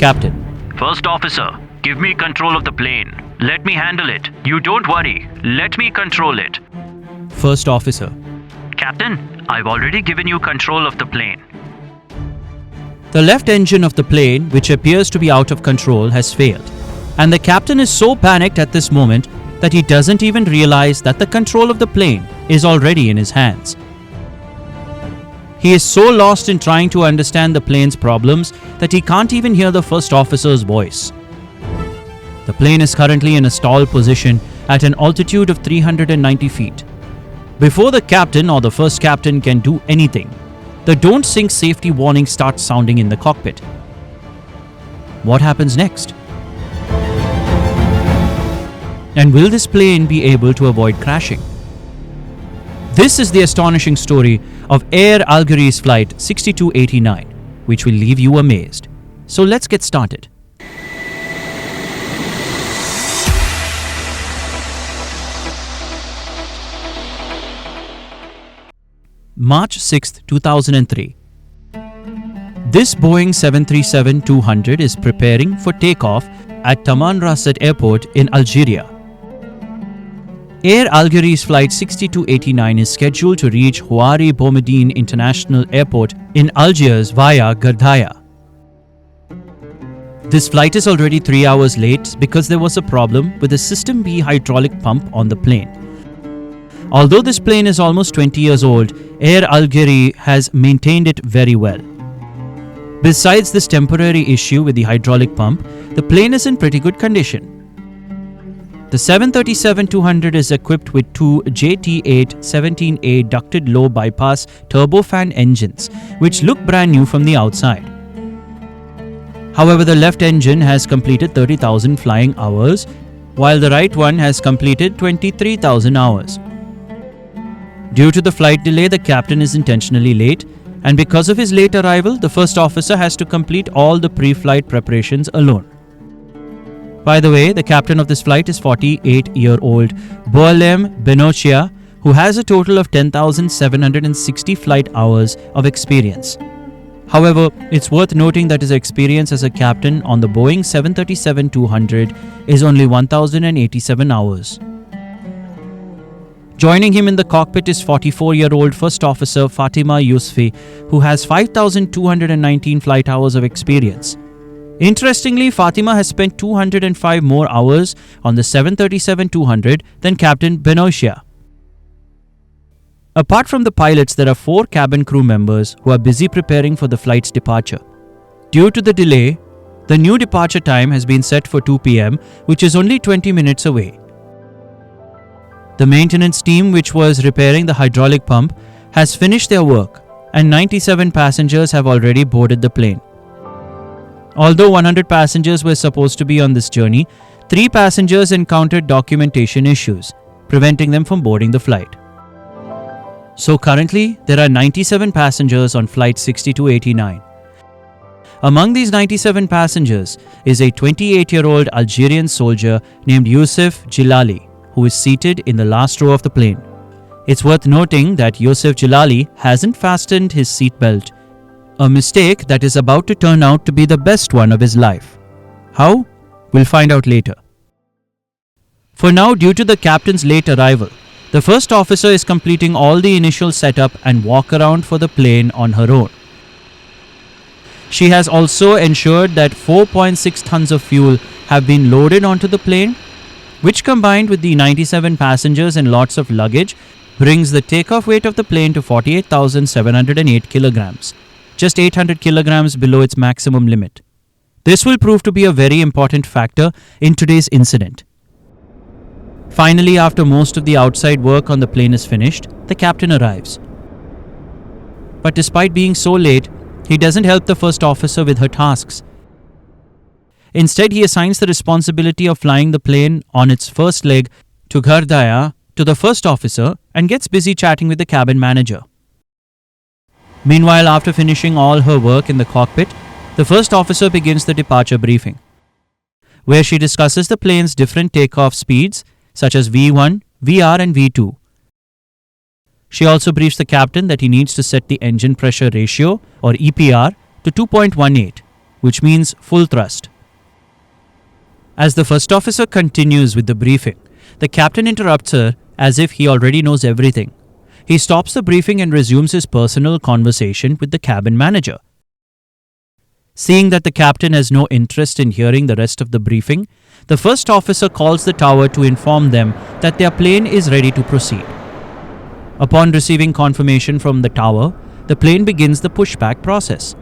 captain. First officer, give me control of the plane. Let me handle it. You don't worry. Let me control it. First officer. Captain, I've already given you control of the plane. The left engine of the plane, which appears to be out of control, has failed. And the captain is so panicked at this moment that he doesn't even realize that the control of the plane is already in his hands. He is so lost in trying to understand the plane's problems that he can't even hear the first officer's voice. The plane is currently in a stall position at an altitude of 390 feet. Before the captain or the first captain can do anything, the don't sink safety warning starts sounding in the cockpit. What happens next? And will this plane be able to avoid crashing? This is the astonishing story of Air Algeria's Flight 6289, which will leave you amazed. So let's get started. March 6, 2003. This Boeing 737-200 is preparing for takeoff at Tamanrasset Airport in Algeria. Air Algeria's Flight 6289 is scheduled to reach Houari Boumediene International Airport in Algiers via Gardaya. This flight is already 3 hours late because there was a problem with the System B hydraulic pump on the plane. Although this plane is almost 20 years old, Air Algeria has maintained it very well. Besides this temporary issue with the hydraulic pump, the plane is in pretty good condition. The 737-200 is equipped with two JT8-17A ducted low bypass turbofan engines, which look brand new from the outside. However, the left engine has completed 30,000 flying hours, while the right one has completed 23,000 hours. Due to the flight delay, the captain is intentionally late, and because of his late arrival, the first officer has to complete all the pre-flight preparations alone. By the way, the captain of this flight is 48-year-old Boalem Benochia, who has a total of 10,760 flight hours of experience. However, it's worth noting that his experience as a captain on the Boeing 737-200 is only 1,087 hours. Joining him in the cockpit is 44-year-old First Officer Fatima Yousfi, who has 5,219 flight hours of experience. Interestingly, Fatima has spent 205 more hours on the 737-200 than Captain Benochia. Apart from the pilots, there are 4 cabin crew members who are busy preparing for the flight's departure. Due to the delay, the new departure time has been set for 2 p.m., which is only 20 minutes away. The maintenance team, which was repairing the hydraulic pump, has finished their work, and 97 passengers have already boarded the plane. Although 100 passengers were supposed to be on this journey, 3 passengers encountered documentation issues, preventing them from boarding the flight. So currently, there are 97 passengers on Flight 6289. Among these 97 passengers is a 28-year-old Algerian soldier named Youssef Jilali, who is seated in the last row of the plane. It's worth noting that Youssef Jilali hasn't fastened his seatbelt, a mistake that is about to turn out to be the best one of his life. How? We'll find out later. For now, due to the captain's late arrival, the first officer is completing all the initial setup and walk around for the plane on her own. She has also ensured that 4.6 tons of fuel have been loaded onto the plane, which combined with the 97 passengers and lots of luggage brings the takeoff weight of the plane to 48,708 kilograms, just 800 kilograms below its maximum limit. This will prove to be a very important factor in today's incident. Finally, after most of the outside work on the plane is finished, the captain arrives. But despite being so late, he doesn't help the first officer with her tasks. Instead, he assigns the responsibility of flying the plane on its first leg to Gardaya to the first officer and gets busy chatting with the cabin manager. Meanwhile, after finishing all her work in the cockpit, the first officer begins the departure briefing, where she discusses the plane's different takeoff speeds, such as V1, VR and V2. She also briefs the captain that he needs to set the engine pressure ratio, or EPR, to 2.18, which means full thrust. As the first officer continues with the briefing, the captain interrupts her as if he already knows everything. He stops the briefing and resumes his personal conversation with the cabin manager. Seeing that the captain has no interest in hearing the rest of the briefing, the first officer calls the tower to inform them that their plane is ready to proceed. Upon receiving confirmation from the tower, the plane begins the pushback process.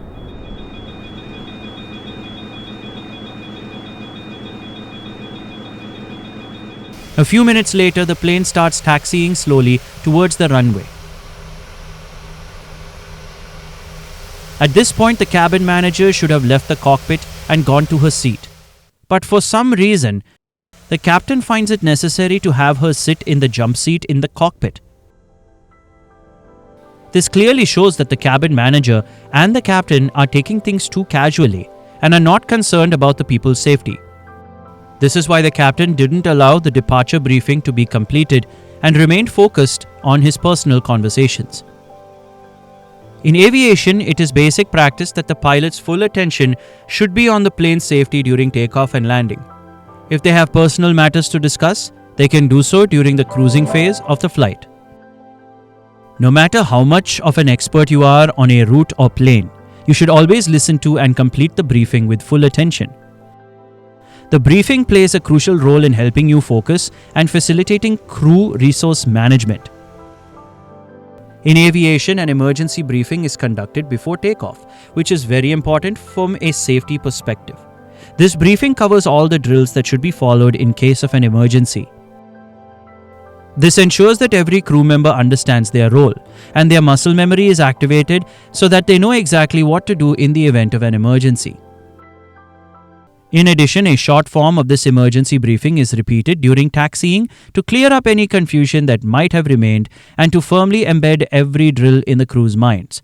A few minutes later, the plane starts taxiing slowly towards the runway. At this point, the cabin manager should have left the cockpit and gone to her seat. But for some reason, the captain finds it necessary to have her sit in the jump seat in the cockpit. This clearly shows that the cabin manager and the captain are taking things too casually and are not concerned about the people's safety. This is why the captain didn't allow the departure briefing to be completed and remained focused on his personal conversations. In aviation, it is basic practice that the pilot's full attention should be on the plane's safety during takeoff and landing. If they have personal matters to discuss, they can do so during the cruising phase of the flight. No matter how much of an expert you are on a route or plane, you should always listen to and complete the briefing with full attention. The briefing plays a crucial role in helping you focus and facilitating crew resource management. In aviation, an emergency briefing is conducted before takeoff, which is very important from a safety perspective. This briefing covers all the drills that should be followed in case of an emergency. This ensures that every crew member understands their role and their muscle memory is activated so that they know exactly what to do in the event of an emergency. In addition, a short form of this emergency briefing is repeated during taxiing to clear up any confusion that might have remained and to firmly embed every drill in the crew's minds.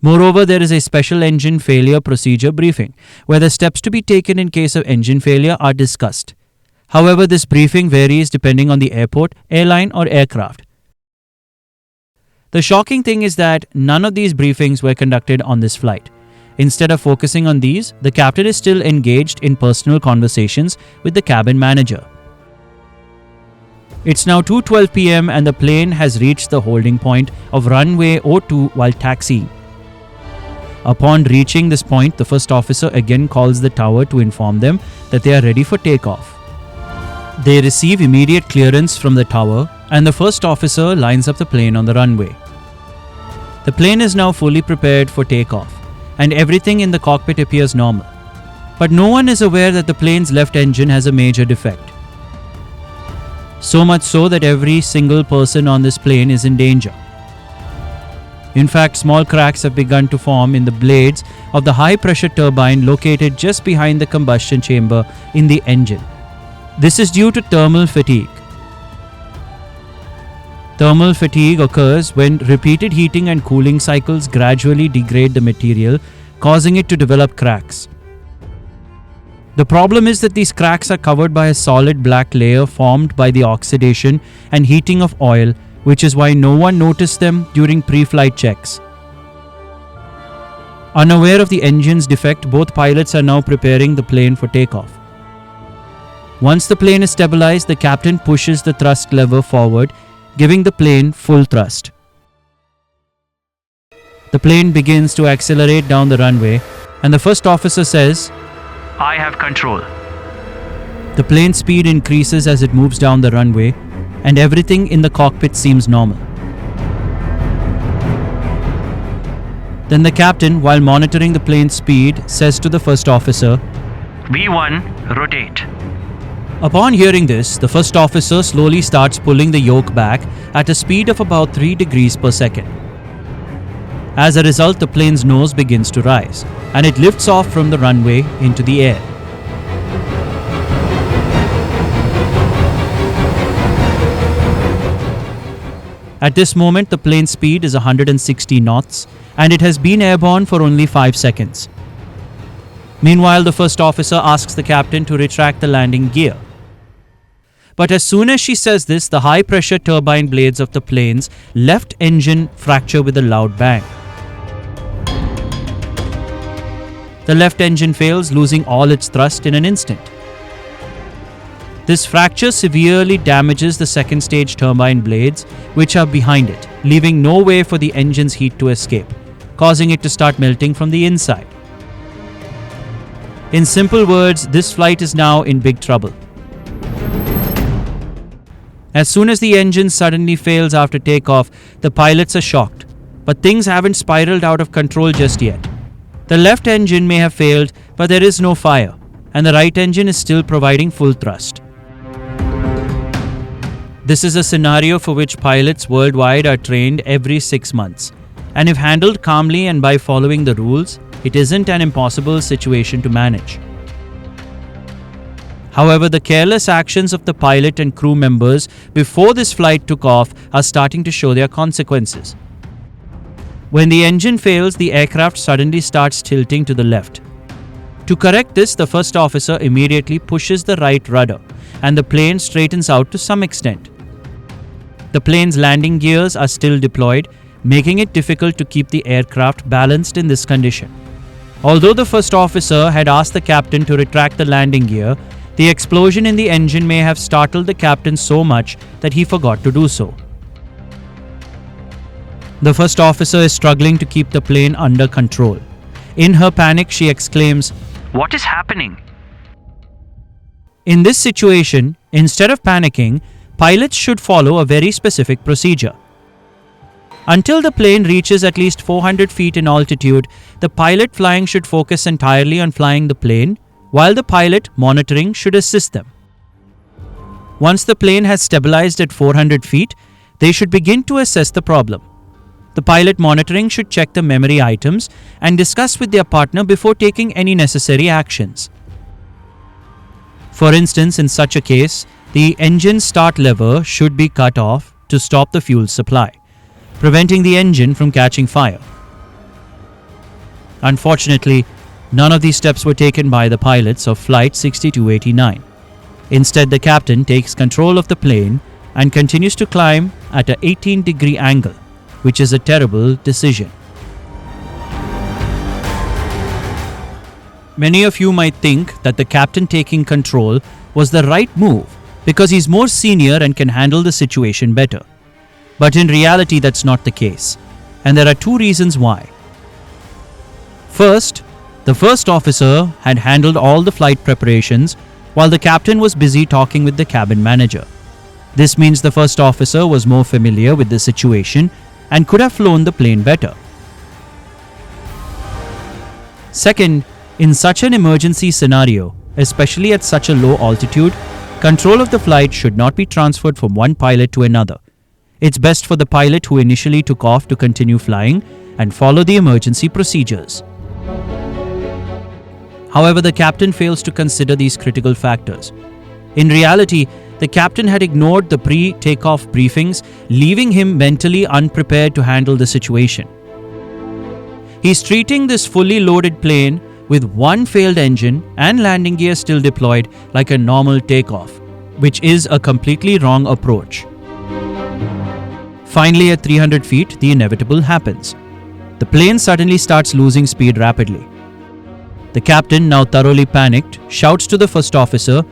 Moreover, there is a special engine failure procedure briefing, where the steps to be taken in case of engine failure are discussed. However, this briefing varies depending on the airport, airline, or aircraft. The shocking thing is that none of these briefings were conducted on this flight. Instead of focusing on these, the captain is still engaged in personal conversations with the cabin manager. It's now 2:12 p.m. and the plane has reached the holding point of runway 02 while taxiing. Upon reaching this point, the first officer again calls the tower to inform them that they are ready for takeoff. They receive immediate clearance from the tower and the first officer lines up the plane on the runway. The plane is now fully prepared for takeoff, and everything in the cockpit appears normal. But no one is aware that the plane's left engine has a major defect. So much so that every single person on this plane is in danger. In fact, small cracks have begun to form in the blades of the high-pressure turbine located just behind the combustion chamber in the engine. This is due to thermal fatigue. Thermal fatigue occurs when repeated heating and cooling cycles gradually degrade the material, causing it to develop cracks. The problem is that these cracks are covered by a solid black layer formed by the oxidation and heating of oil, which is why no one noticed them during pre-flight checks. Unaware of the engine's defect, both pilots are now preparing the plane for takeoff. Once the plane is stabilized, the captain pushes the thrust lever forward, giving the plane full thrust. The plane begins to accelerate down the runway, and the first officer says, I have control. The plane's speed increases as it moves down the runway, and everything in the cockpit seems normal. Then the captain, while monitoring the plane's speed, says to the first officer, V1, rotate. Upon hearing this, the first officer slowly starts pulling the yoke back at a speed of about 3 degrees per second. As a result, the plane's nose begins to rise, and it lifts off from the runway into the air. At this moment, the plane's speed is 160 knots, and it has been airborne for only 5 seconds. Meanwhile, the first officer asks the captain to retract the landing gear. But as soon as she says this, the high-pressure turbine blades of the plane's left engine fracture with a loud bang. The left engine fails, losing all its thrust in an instant. This fracture severely damages the second stage turbine blades, which are behind it, leaving no way for the engine's heat to escape, causing it to start melting from the inside. In simple words, this flight is now in big trouble. As soon as the engine suddenly fails after takeoff, the pilots are shocked. But things haven't spiraled out of control just yet. The left engine may have failed, but there is no fire, and the right engine is still providing full thrust. This is a scenario for which pilots worldwide are trained every 6 months, and if handled calmly and by following the rules, it isn't an impossible situation to manage. However, the careless actions of the pilot and crew members before this flight took off are starting to show their consequences. When the engine fails, the aircraft suddenly starts tilting to the left. To correct this, the first officer immediately pushes the right rudder, and the plane straightens out to some extent. The plane's landing gears are still deployed, making it difficult to keep the aircraft balanced in this condition. Although the first officer had asked the captain to retract the landing gear, the explosion in the engine may have startled the captain so much that he forgot to do so. The first officer is struggling to keep the plane under control. In her panic, she exclaims, "What is happening?" In this situation, instead of panicking, pilots should follow a very specific procedure. Until the plane reaches at least 400 feet in altitude, the pilot flying should focus entirely on flying the plane, while the pilot monitoring should assist them. Once the plane has stabilized at 400 feet, they should begin to assess the problem. The pilot monitoring should check the memory items and discuss with their partner before taking any necessary actions. For instance, in such a case, the engine start lever should be cut off to stop the fuel supply, preventing the engine from catching fire. Unfortunately, none of these steps were taken by the pilots of Flight 6289. Instead, the captain takes control of the plane and continues to climb at an 18-degree angle, which is a terrible decision. Many of you might think that the captain taking control was the right move because he's more senior and can handle the situation better. But in reality, that's not the case, and there are two reasons why. First, the first officer had handled all the flight preparations while the captain was busy talking with the cabin manager. This means the first officer was more familiar with the situation and could have flown the plane better. Second, in such an emergency scenario, especially at such a low altitude, control of the flight should not be transferred from one pilot to another. It's best for the pilot who initially took off to continue flying and follow the emergency procedures. However, the captain fails to consider these critical factors. In reality, the captain had ignored the pre-takeoff briefings, leaving him mentally unprepared to handle the situation. He's treating this fully loaded plane with one failed engine and landing gear still deployed like a normal takeoff, which is a completely wrong approach. Finally, at 300 feet, the inevitable happens. The plane suddenly starts losing speed rapidly. The captain, now thoroughly panicked, shouts to the first officer,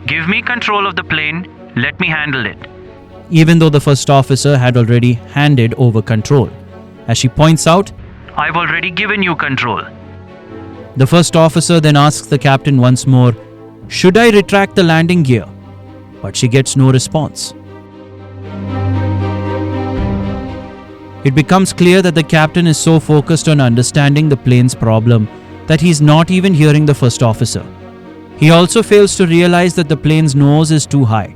"Give me control of the plane. Let me handle it." even though the first officer had already handed over control. As she points out, "I've already given you control." the first officer then asks the captain once more, "Should I retract the landing gear?" But she gets no response. It becomes clear that the captain is so focused on understanding the plane's problem that he's not even hearing the first officer. He also fails to realize that the plane's nose is too high.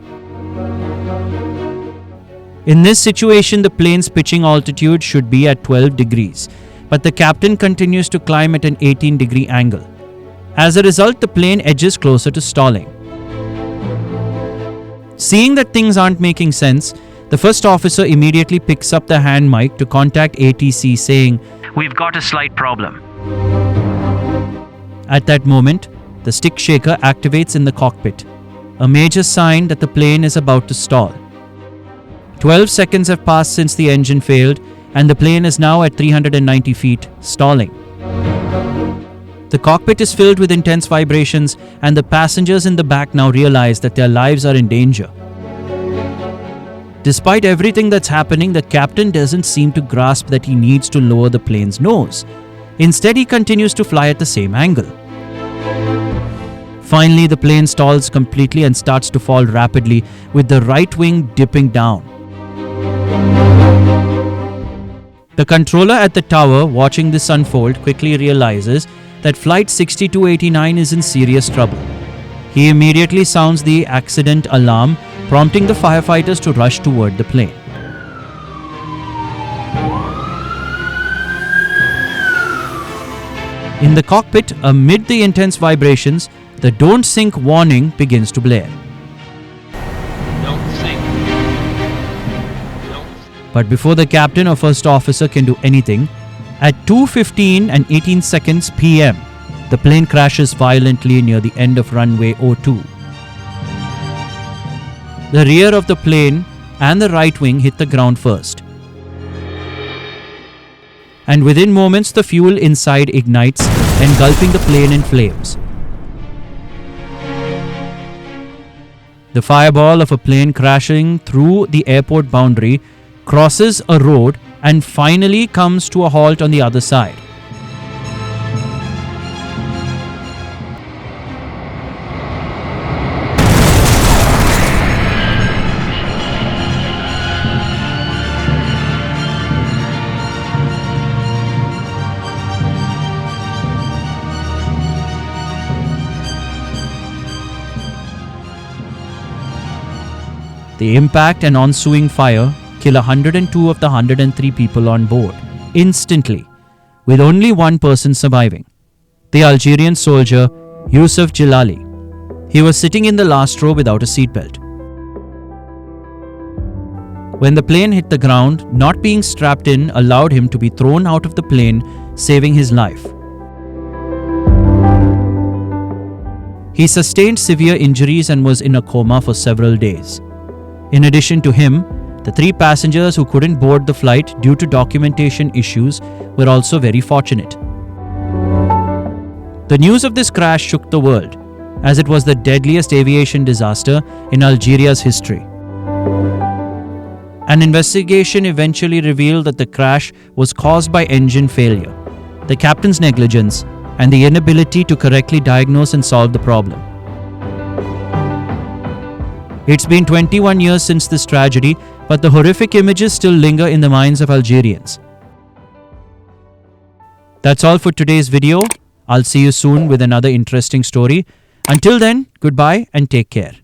In this situation, the plane's pitching altitude should be at 12 degrees, but the captain continues to climb at an 18-degree angle. As a result, the plane edges closer to stalling. Seeing that things aren't making sense, the first officer immediately picks up the hand mic to contact ATC saying, "We've got a slight problem." At that moment, the stick shaker activates in the cockpit, a major sign that the plane is about to stall. 12 seconds have passed since the engine failed, and the plane is now at 390 feet, stalling. The cockpit is filled with intense vibrations, and the passengers in the back now realize that their lives are in danger. Despite everything that's happening, the captain doesn't seem to grasp that he needs to lower the plane's nose. Instead, he continues to fly at the same angle. Finally, the plane stalls completely and starts to fall rapidly, with the right wing dipping down. The controller at the tower, watching this unfold, quickly realizes that Flight 6289 is in serious trouble. He immediately sounds the accident alarm, prompting the firefighters to rush toward the plane. In the cockpit, amid the intense vibrations, the "Don't Sink" warning begins to blare. Don't sink. But before the captain or first officer can do anything, at 2:15 and 18 seconds p.m., the plane crashes violently near the end of runway 02. The rear of the plane and the right wing hit the ground first. And within moments, the fuel inside ignites, engulfing the plane in flames. The fireball of a plane crashing through the airport boundary crosses a road and finally comes to a halt on the other side. The impact and ensuing fire kill 102 of the 103 people on board, instantly, with only one person surviving, the Algerian soldier Yusuf Jilali. He was sitting in the last row without a seatbelt. When the plane hit the ground, not being strapped in allowed him to be thrown out of the plane, saving his life. He sustained severe injuries and was in a coma for several days. In addition to him, the 3 passengers who couldn't board the flight due to documentation issues were also very fortunate. The news of this crash shook the world, as it was the deadliest aviation disaster in Algeria's history. An investigation eventually revealed that the crash was caused by engine failure, the captain's negligence, and the inability to correctly diagnose and solve the problem. It's been 21 years since this tragedy, but the horrific images still linger in the minds of Algerians. That's all for today's video. I'll see you soon with another interesting story. Until then, goodbye and take care.